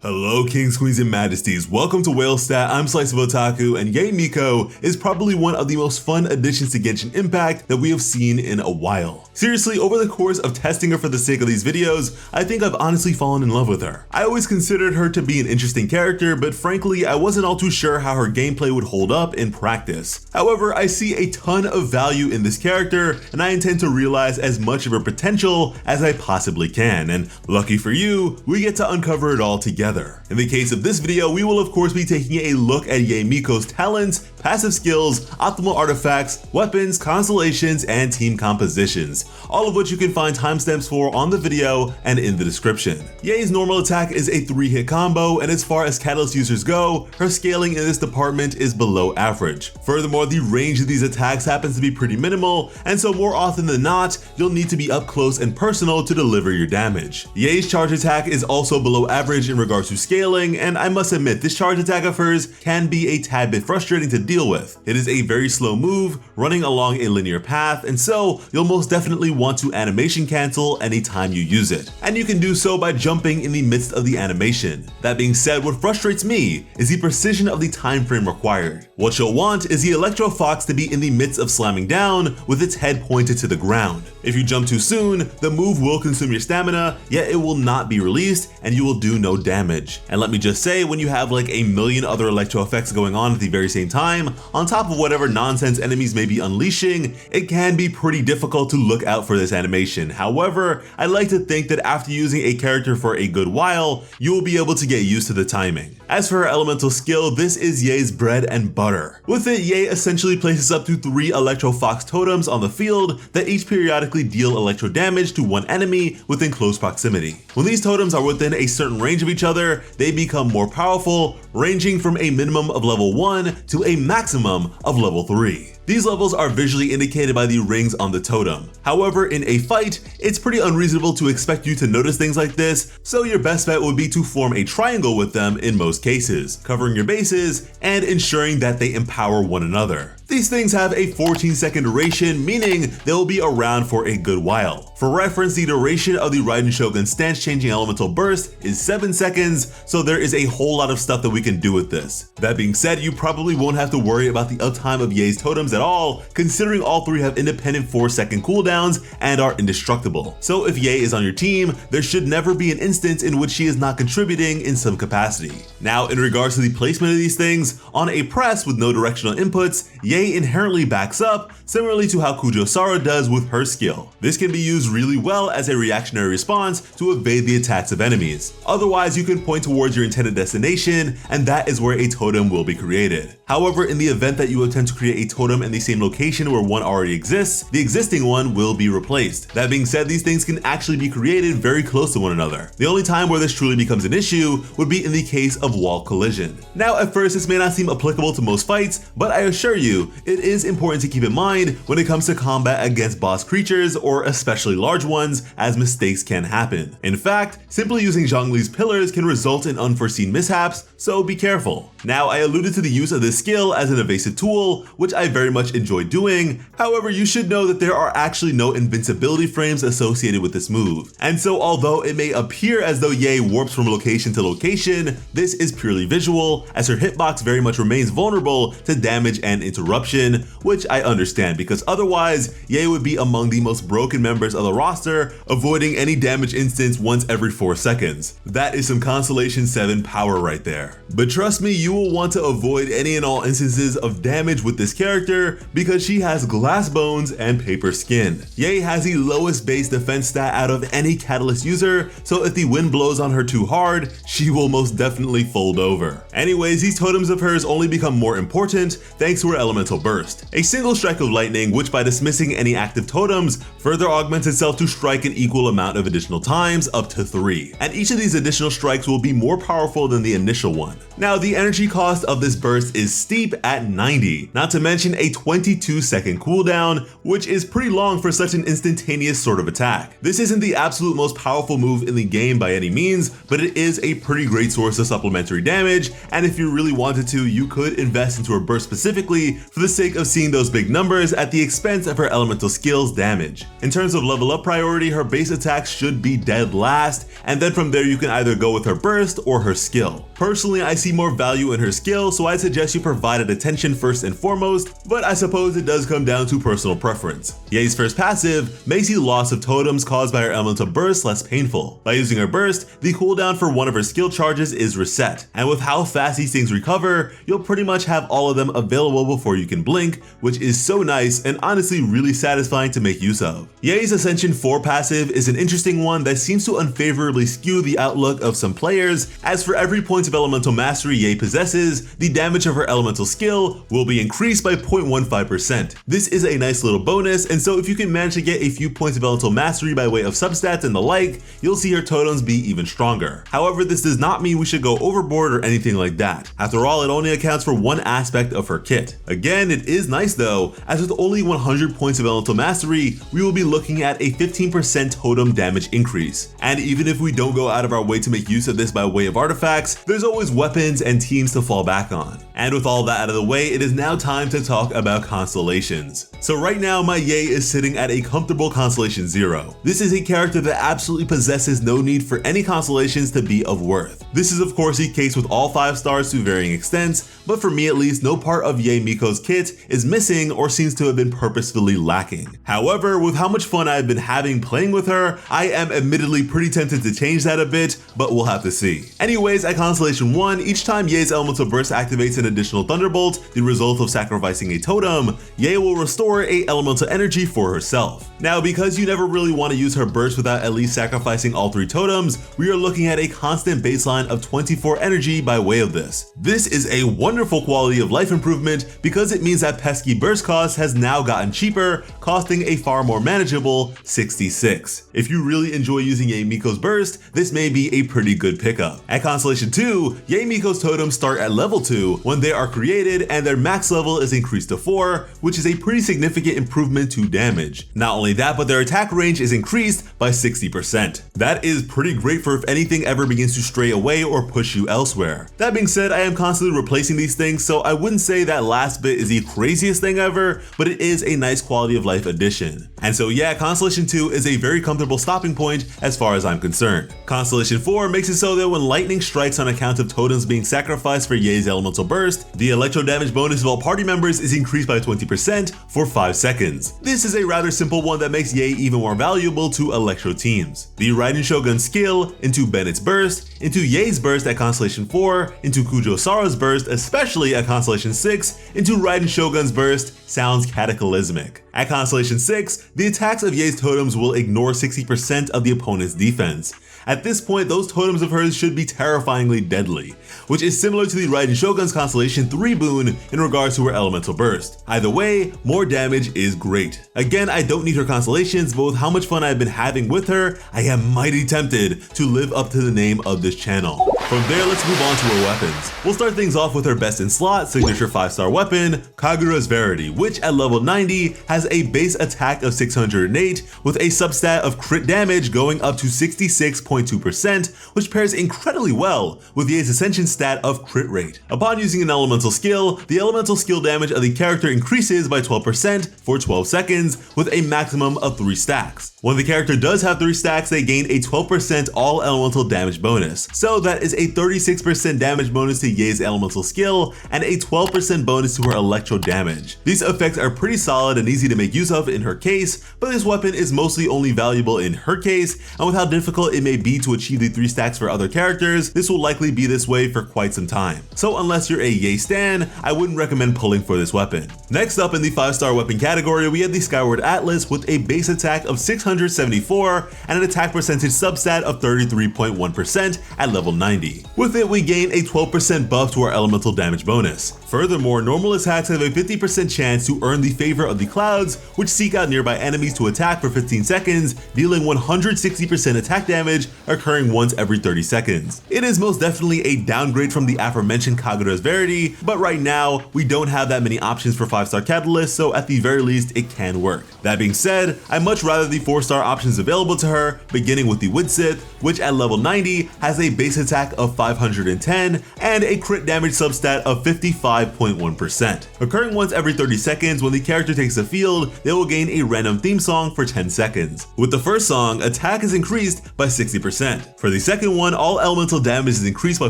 Hello kings, queens, and majesties, welcome to Whale Stat. I'm Slice of Otaku, and Yae Miko is probably one of the most fun additions to Genshin Impact that we have seen in a while. Seriously, over the course of testing her for the sake of these videos, I think I've honestly fallen in love with her. I always considered her to be an interesting character, but frankly, I wasn't all too sure how her gameplay would hold up in practice. However, I see a ton of value in this character, and I intend to realize as much of her potential as I possibly can, and lucky for you, we get to uncover it all together. In the case of this video, we will of course be taking a look at Yae Miko's talents, passive skills, optimal artifacts, weapons, constellations, and team compositions, all of which you can find timestamps for on the video and in the description. Yae's normal attack is a 3-hit combo, and as far as Catalyst users go, her scaling in this department is below average. Furthermore, the range of these attacks happens to be pretty minimal, and so more often than not, you'll need to be up close and personal to deliver your damage. Yae's charge attack is also below average in regards to scaling, and I must admit this charge attack of hers can be a tad bit frustrating to deal with. It is a very slow move, running along a linear path, and so you'll most definitely want to animation cancel anytime you use it. And you can do so by jumping in the midst of the animation. That being said, what frustrates me is the precision of the time frame required. What you'll want is the Electro Fox to be in the midst of slamming down with its head pointed to the ground. If you jump too soon, the move will consume your stamina, yet it will not be released and you will do no damage. And let me just say, when you have like a million other electro effects going on at the very same time, on top of whatever nonsense enemies may be unleashing, it can be pretty difficult to look out for this animation. However, I like to think that after using a character for a good while, you will be able to get used to the timing. As for her elemental skill, this is Yae's bread and butter. With it, Yae essentially places up to 3 Electro Fox totems on the field that each periodically deal electro damage to one enemy within close proximity. When these totems are within a certain range of each other, they become more powerful, ranging from a minimum of level 1 to a maximum of level 3. These levels are visually indicated by the rings on the totem. However, in a fight, it's pretty unreasonable to expect you to notice things like this, so your best bet would be to form a triangle with them in most cases, covering your bases and ensuring that they empower one another. These things have a 14-second duration, meaning they'll be around for a good while. For reference, the duration of the Raiden Shogun stance changing elemental burst is 7 seconds, so there is a whole lot of stuff that we can do with this. That being said, you probably won't have to worry about the uptime of Yae's totems at all, considering all 3 have independent 4-second cooldowns and are indestructible. So if Yae is on your team, there should never be an instance in which she is not contributing in some capacity. Now, in regards to the placement of these things, on a press with no directional inputs, Yae inherently backs up, similarly to how Kujosara does with her skill. This can be used really well as a reactionary response to evade the attacks of enemies. Otherwise, you can point towards your intended destination, and that is where a totem will be created. However, in the event that you attempt to create a totem in the same location where one already exists, the existing one will be replaced. That being said, these things can actually be created very close to one another. The only time where this truly becomes an issue would be in the case of wall collision. Now, at first, this may not seem applicable to most fights, but I assure you, it is important to keep in mind when it comes to combat against boss creatures, or especially large ones, as mistakes can happen. In fact, simply using Zhongli's pillars can result in unforeseen mishaps, so be careful. Now, I alluded to the use of this skill as an evasive tool, which I very much enjoy doing. However, you should know that there are actually no invincibility frames associated with this move. And so although it may appear as though Yae warps from location to location, this is purely visual, as her hitbox very much remains vulnerable to damage and interruption, which I understand because otherwise, Yae would be among the most broken members of the roster, avoiding any damage instance once every 4 seconds. That is some Constellation 7 power right there. But trust me, you will want to avoid any and all instances of damage with this character because she has glass bones and paper skin. Yae has the lowest base defense stat out of any Catalyst user, so if the wind blows on her too hard, she will most definitely fold over. Anyways, these totems of hers only become more important thanks to her elemental burst. A single strike of lightning, which by dismissing any active totems, further augments itself to strike an equal amount of additional times, up to 3. And each of these additional strikes will be more powerful than the initial one. Now, the energy cost of this burst is steep at 90, not to mention a 22-second cooldown, which is pretty long for such an instantaneous sort of attack. This isn't the absolute most powerful move in the game by any means, but it is a pretty great source of supplementary damage, and if you really wanted to, you could invest into her burst specifically for the sake of seeing those big numbers at the expense of her elemental skills damage. In terms of level up priority, her base attacks should be dead last, and then from there you can either go with her burst or her skill. Personally, I see more value in her skill, so I suggest you provide it attention first and foremost, but I suppose it does come down to personal preference. Yae's first passive makes the loss of totems caused by her elemental burst less painful. By using her burst, the cooldown for one of her skill charges is reset, and with how fast these things recover, you'll pretty much have all of them available before you can blink, which is so nice and honestly really satisfying to make use of. Yae's Ascension 4 passive is an interesting one that seems to unfavorably skew the outlook of some players, as for every point of elemental mastery Yae possesses, the damage of her elemental skill will be increased by 0.15%. This is a nice little bonus, and so if you can manage to get a few points of elemental mastery by way of substats and the like, you'll see her totems be even stronger. However, this does not mean we should go overboard or anything like that. After all, it only accounts for one aspect of her kit. Again, it is nice though, as with only 100 points of elemental mastery, we will be looking at a 15% totem damage increase. And even if we don't go out of our way to make use of this by way of artifacts, there's always weapons and teams to fall back on. And with all that out of the way, it is now time to talk about constellations. So right now, my Yae is sitting at a comfortable Constellation 0. This is a character that absolutely possesses no need for any constellations to be of worth. This is of course the case with all 5 stars to varying extents, but for me at least, no part of Yae Miko's kit is missing or seems to have been purposefully lacking. However, with how much fun I've been having playing with her, I am admittedly pretty tempted to change that a bit, but we'll have to see. Anyways, at Constellation 1, each time Yae's elemental burst activates an additional thunderbolt, the result of sacrificing a totem, Yae will restore a elemental energy for herself. Now, because you never really want to use her burst without at least sacrificing all 3 totems, we are looking at a constant baseline of 24 energy by way of this. This is a wonderful quality of life improvement because it means that pesky burst cost has now gotten cheaper, costing a far more manageable 66. If you really enjoy using Yae Miko's burst, this may be a pretty good pickup. At Constellation 2, Yae Miko's totems start at level 2 when they are created, and their max level is increased to 4, which is a pretty significant improvement to damage. Not only that, but their attack range is increased by 60%. That is pretty great for if anything ever begins to stray away or push you elsewhere. That being said, I am constantly replacing these things, so I wouldn't say that last bit is the craziest thing ever, but it is a nice quality of life addition. And so yeah, Constellation 2 is a very comfortable stopping point as far as I'm concerned. Constellation 4 makes it so that when lightning strikes on account of totems being sacrificed for Yae's elemental burst, the electro damage bonus of all party members is increased by 20% for 5 seconds. This is a rather simple one that makes Yae even more valuable to electro teams. The Raiden Shogun skill into Bennett's burst, into Yae's burst at Constellation 4, into Kujo Sara's burst, especially at Constellation 6, into Raiden Shogun's burst sounds cataclysmic. At Constellation 6, the attacks of Yae's totems will ignore 60% of the opponent's defense. At this point, those totems of hers should be terrifyingly deadly, which is similar to the Raiden Shogun's Constellation 3 boon in regards to her elemental burst. Either way, more damage is great. Again, I don't need her constellations, but with how much fun I've been having with her, I am mighty tempted to live up to the name of this channel. From there, let's move on to her weapons. We'll start things off with her best in slot signature 5-star weapon, Kagura's Verity, which at level 90 has a base attack of 608 with a substat of crit damage going up to 66.2%, which pairs incredibly well with Yae's Ascension stat of crit rate. Upon using an elemental skill, the elemental skill damage of the character increases by 12% for 12 seconds with a maximum of 3 stacks. When the character does have 3 stacks, they gain a 12% all elemental damage bonus. So that is a 36% damage bonus to Yae's elemental skill and a 12% bonus to her electro damage. These effects are pretty solid and easy to make use of in her case, but this weapon is mostly only valuable in her case, and with how difficult it may be to achieve the 3 stacks for other characters, this will likely be this way for quite some time. So unless you're a Yae stan, I wouldn't recommend pulling for this weapon. Next up in the 5-star weapon category, we have the Skyward Atlas with a base attack of 674 and an attack percentage substat of 33.1% at level 90. With it, we gain a 12% buff to our elemental damage bonus. Furthermore, normal attacks have a 50% chance to earn the favor of the clouds, which seek out nearby enemies to attack for 15 seconds, dealing 160% attack damage, occurring once every 30 seconds. It is most definitely a downgrade downgrade from the aforementioned Kaguya's Verity, but right now, we don't have that many options for 5-star catalysts, so at the very least, it can work. That being said, I much rather the 4-star options available to her, beginning with the Widsith, which at level 90 has a base attack of 510 and a crit damage substat of 55.1%. Occurring once every 30 seconds when the character takes a field, they will gain a random theme song for 10 seconds. With the first song, attack is increased by 60%. For the second one, all elemental damage is increased by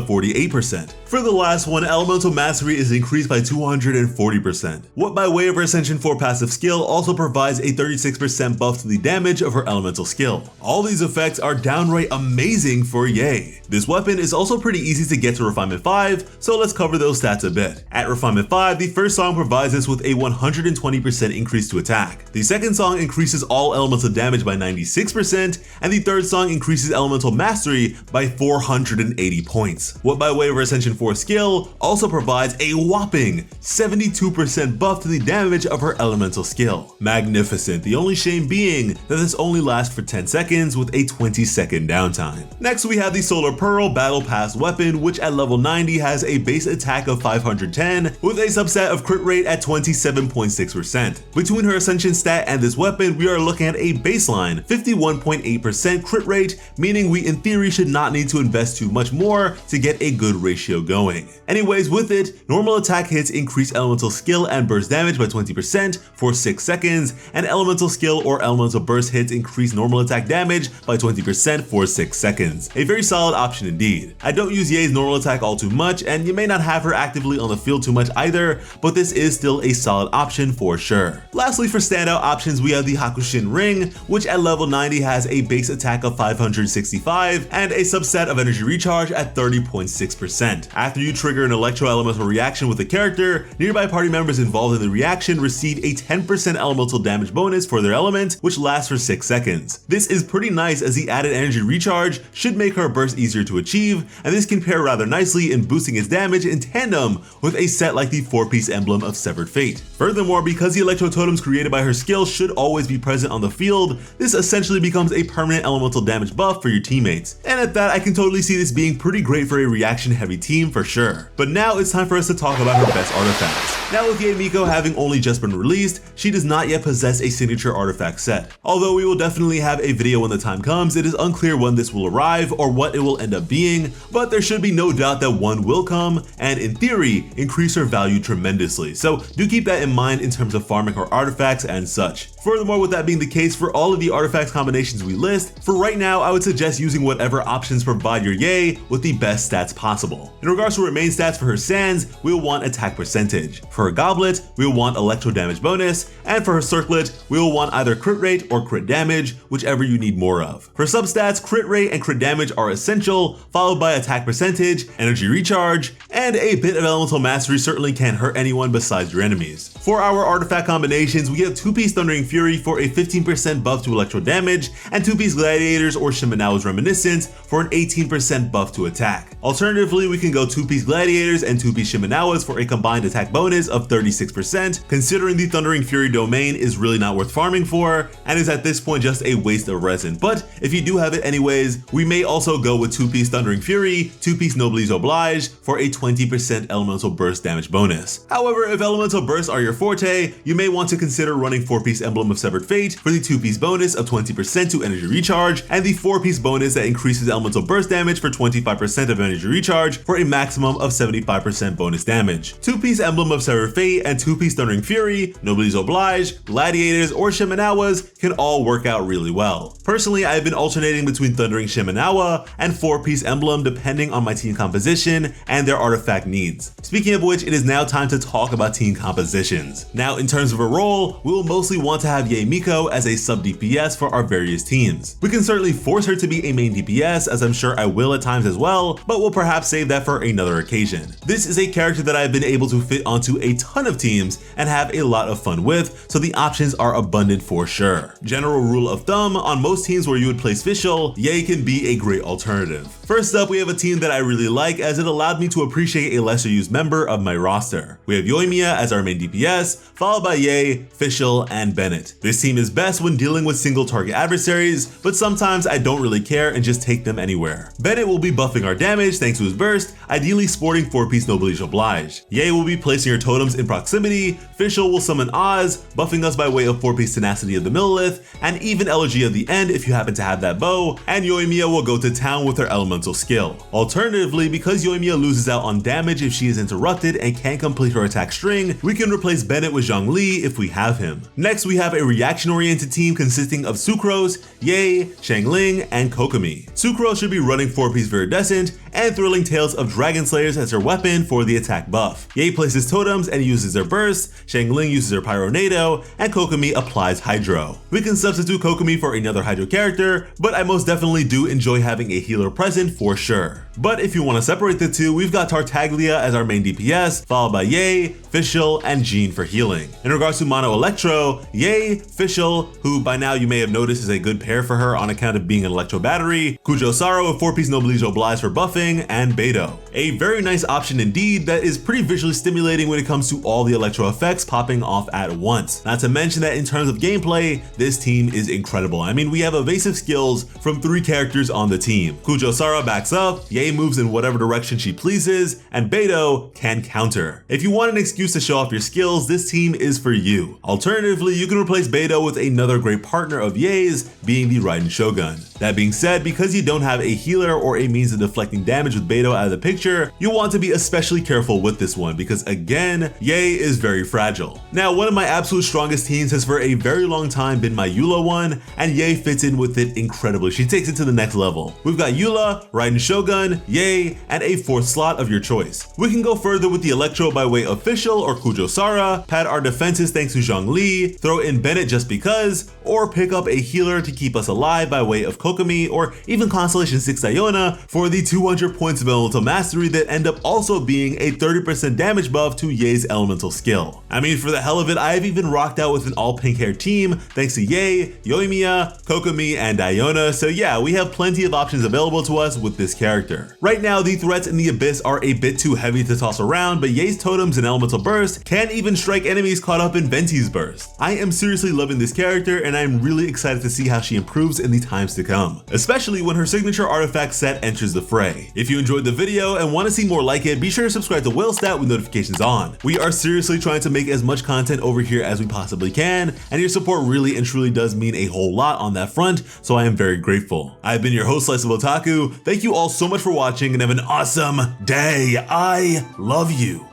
48%. For the last one, elemental mastery is increased by 240%. What by way of her Ascension 4 passive skill also provides a 36% buff to the damage of her elemental skill. All these effects are downright amazing for Yae. This weapon is also pretty easy to get to Refinement 5, so let's cover those stats a bit. At Refinement 5, the first song provides us with a 120% increase to attack. The second song increases all elemental damage by 96%, and the third song increases elemental mastery by 480 points. What by way of her Ascension 4 skill also provides a whopping 72% buff to the damage of her elemental skill. Magnificent, the only shame being that this only lasts for 10 seconds with a 20-second downtime. Next we have the Solar Pearl Battle Pass weapon, which at level 90 has a base attack of 510 with a subset of crit rate at 27.6%. Between her Ascension stat and this weapon, we are looking at a baseline 51.8% crit rate, meaning we in theory should not need to invest too much more to get a good ratio going. Anyways, with it, normal attack hits increase elemental skill and burst damage by 20% for 6 seconds, and elemental skill or elemental burst hits increase normal attack damage by 20% for 6 seconds. A very solid option indeed. I don't use Yae's normal attack all too much, and you may not have her actively on the field too much either, but this is still a solid option for sure. Lastly, for standout options, we have the Hakushin Ring, which at level 90 has a base attack of 565 and a subset of energy recharge at 30.6%. After you trigger an electro-elemental reaction with a character, nearby party members involved in the reaction receive a 10% elemental damage bonus for their element, which lasts for 6 seconds. This is pretty nice as the added energy recharge should make her burst easier to achieve, and this can pair rather nicely in boosting its damage in tandem with a set like the 4-piece emblem of Severed Fate. Furthermore, because the electro totems created by her skill should always be present on the field, this essentially becomes a permanent elemental damage buff for your teammates. And at that, I can totally see this being pretty great for a reaction heavy team for sure. But now it's time for us to talk about her best artifacts. Now with Yae Miko having only just been released, she does not yet possess a signature artifact set. Although we will definitely have a video when the time comes, it is unclear when this will arrive or what it will end up being, but there should be no doubt that one will come and in theory increase her value tremendously. So do keep that in mind in terms of farming her artifacts and such. Furthermore, with that being the case for all of the artifacts combinations we list, for right now I would suggest using whatever options provide your Yae with the best stats possible. In regards to her main stats, for her Sands, we will want attack percentage. For her Goblet, we will want electro damage bonus, and for her Circlet, we will want either crit rate or crit damage, whichever you need more of. For substats, crit rate and crit damage are essential, followed by attack percentage, energy recharge, and a bit of elemental mastery certainly can't hurt anyone besides your enemies. For our artifact combinations, we have 2-piece Thundering Fury for a 15% buff to electro damage, and 2-piece Gladiators or Shimenawa's Reminiscence for an 18% buff to attack. Alternatively, we can go 2-piece Gladiators and 2-piece Shimenawas for a combined attack bonus of 36%, considering the Thundering Fury domain is really not worth farming for, and is at this point just a waste of resin. But if you do have it anyways, we may also go with 2-piece Thundering Fury, 2-piece Noblesse Oblige for a 20% elemental burst damage bonus. However, if elemental bursts are your forte, you may want to consider running 4-piece Emblem of Severed Fate for the 2-piece bonus of 20% to energy recharge, and the 4-piece bonus that increases elemental burst damage for 25% of energy recharge for a maximum of 75% bonus damage. 2-piece Emblem of Severed Fate and 2-piece Thundering Fury, Noblesse Oblige, Gladiators, or Shimenawas can all work out really well. Personally, I've been alternating between Thundering Shimenawa and 4-piece Emblem depending on my team composition and their artifact needs. Speaking of which, it is now time to talk about team compositions. Now, in terms of a role, we will mostly want to have Yae Miko as a sub DPS for our various teams. We can certainly force her to be a main DPS, as I'm sure I will at times as well, but we'll perhaps save that for another occasion. This is a character that I've been able to fit onto a ton of teams and have a lot of fun with, so the options are abundant for sure. General rule of thumb, on most teams where you would place Fischl, Yae can be a great alternative. First up, we have a team that I really like as it allowed me to appreciate a lesser used member of my roster. We have Yoimiya as our main DPS, followed by Yae, Fischl, and Bennett. This team is best when dealing with single target adversaries, but sometimes I don't really care and just take them anywhere. Bennett will be buffing our damage thanks to his burst, ideally sporting 4-piece Noblesse Oblige. Yae will be placing your totems in proximity, Fischl will summon Oz, buffing us by way of 4-piece Tenacity of the Millilith, and even Elegy of the End if you happen to have that bow, and Yoimiya will go to town with her elemental skill. Alternatively, because Yoimiya loses out on damage if she is interrupted and can't complete her attack string, we can replace Bennett with Zhongli if we have him. Next, we have a reaction-oriented team consisting of Sucrose, Yae, Xiangling, and Kokomi. Sucrose should be running 4-piece Viridescent and Thrilling Tales of Dragon Slayers as her weapon for the attack buff. Yae places totems and uses her burst, Xiangling uses her Pyronado, and Kokomi applies Hydro. We can substitute Kokomi for another Hydro character, but I most definitely do enjoy having a healer present for sure. But if you want to separate the two, we've got Tartaglia as our main DPS, followed by Yae, Fischl, and Jean for healing. In regards to Mono Electro, Yae, Fischl, who by now you may have noticed is a good pair for her on account of being an Electro Battery, Kujo Saro with 4-piece Noblesse Oblige for buffing, and Beidou. A very nice option indeed that is pretty visually stimulating when it comes to all the Electro effects popping off at once. Not to mention that in terms of gameplay, this team is incredible. I mean, we have evasive skills from 3 characters on the team. Kujo Sara backs up, Yae moves in whatever direction she pleases, and Beidou can counter. If you want an excuse to show off your skills, this team is for you. Alternatively, you can replace Beidou with another great partner of Yae's, being the Raiden Shogun. That being said, because you don't have a healer or a means of deflecting damage with Beidou out of the picture, you'll want to be especially careful with this one because again, Yae is very fragile. Now, one of my absolute strongest teams has for a very long time been my Eula one, and Yae fits in with it incredibly. She takes it to the next level. We've got Eula, Raiden Shogun, Yae, and a 4th slot of your choice. We can go further with the Electro by way of Fischl or Kujo Sara, pad our defenses thanks to Zhongli, throw in Bennett just because, or pick up a healer to keep us alive by way of Kokomi or even Constellation 6 Iona for the 200 points of elemental mastery that end up also being a 30% damage buff to Yae's elemental skill. I mean, for the hell of it, I have even rocked out with an all pink hair team thanks to Yae, Yoimiya, Kokomi, and Iona, so yeah, we have plenty of options available to us with this character. Right now, the threats in the Abyss are a bit too heavy to toss around, but Yae's totems and elemental burst can even strike enemies caught up in Venti's burst. I am seriously loving this character, and I'm really excited to see how she improves in the times to come, especially when her signature artifact set enters the fray. If you enjoyed the video and want to see more like it, be sure to subscribe to WhaleStat with notifications on. We are seriously trying to make as much content over here as we possibly can, and your support really and truly does mean a whole lot on that front, so I am very grateful. I've been your host, Slice of Otaku. Thank you all so much for watching and have an awesome day. I love you.